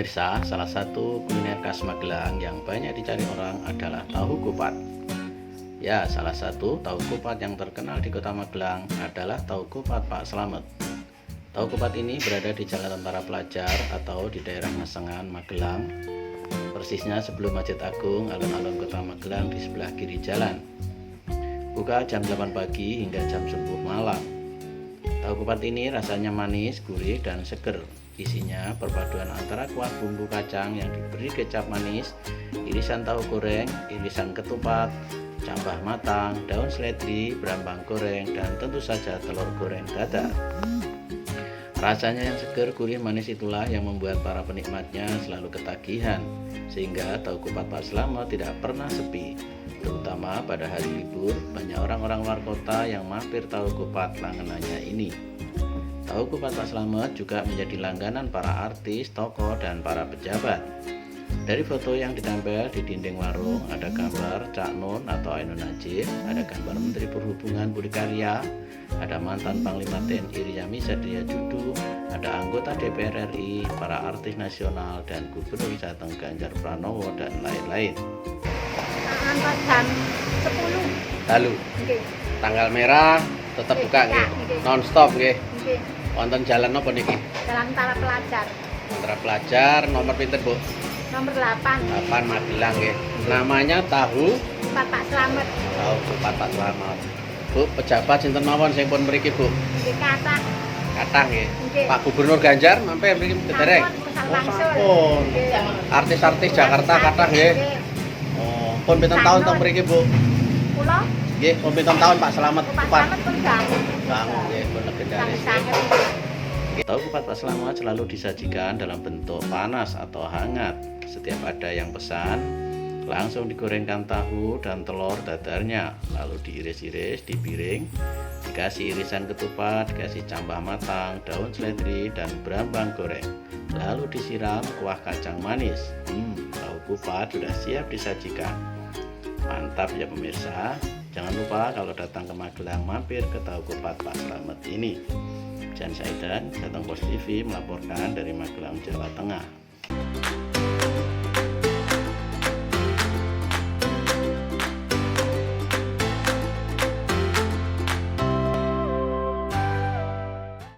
Pemirsa, salah satu kuliner khas Magelang yang banyak dicari orang adalah tahu kupat. Ya, salah satu tahu kupat yang terkenal di kota Magelang adalah tahu kupat Pak Slamet. Tahu kupat ini berada di Jalan Tentara Pelajar atau di daerah Masengan, Magelang. Persisnya sebelum Masjid Agung, alun-alun kota Magelang di sebelah kiri jalan. Buka jam 8 pagi hingga jam 10 malam. Tahu kupat ini rasanya manis, gurih, dan seger. Isinya perpaduan antara kuah bumbu kacang yang diberi kecap manis, irisan tahu goreng, irisan ketupat, cambah matang, daun seledri, berambang goreng, dan tentu saja telur goreng dadar. Rasanya yang seger, gurih, manis itulah yang membuat para penikmatnya selalu ketagihan, sehingga tahu kupat Pak Slamet tidak pernah sepi. Terutama pada hari libur, banyak orang-orang luar kota yang mampir tahu kupat langganannya ini. Tahu kupat Pak Slamet juga menjadi langganan para artis, tokoh, dan para pejabat. Dari foto yang ditempel di dinding warung, ada gambar Cak Nun atau Ainun Najib, ada gambar Menteri Perhubungan Budi Karya, ada mantan Panglima TNI Riyami Satria Judu, ada anggota DPR RI, para artis nasional, dan Gubernur Jateng Ganjar Pranowo, dan lain-lain. Antar jam 10. Lalu, Nggih. tanggal merah tetap buka nggih, non-stop nggih. Nggih. Wonten jalan apa niki? Jalan Tentara Pelajar. Tentara Pelajar, nomor pinten Bu? Nomor 8. 8 Magelang nggih. Namanya tahu Kupat Pak Slamet. tahu kupat Pak Slamet. Bu, pejabat sinten mawon sing pun mriki Bu? Nggih kata. Kathah nggih. Nggih. Pak Gubernur Ganjar mampir mriki dereng. Sampun. Artis-artis Jakarta kathah nggih. Oh, pun pinten tahun teng mriki Bu? Kula Nggih, pun pinten tahun Pak Slamet Pak kupat? Slamet pun bangun. Bangun nggih, pun legendaris. Sangat. Tahu kupat Pak Slamet selalu disajikan dalam bentuk panas atau hangat. Setiap ada yang pesan, langsung digorengkan tahu dan telur dadarnya, lalu diiris-iris di piring, dikasih irisan ketupat, dikasih cambah matang, daun seledri, dan berambang goreng, lalu disiram kuah kacang manis. Tahu kupat sudah siap disajikan. Mantap ya pemirsa. Jangan lupa kalau datang ke Magelang mampir ke tahu kupat Pak Slamet ini. Jan Saidan, Jateng Post TV melaporkan dari Magelang, Jawa Tengah.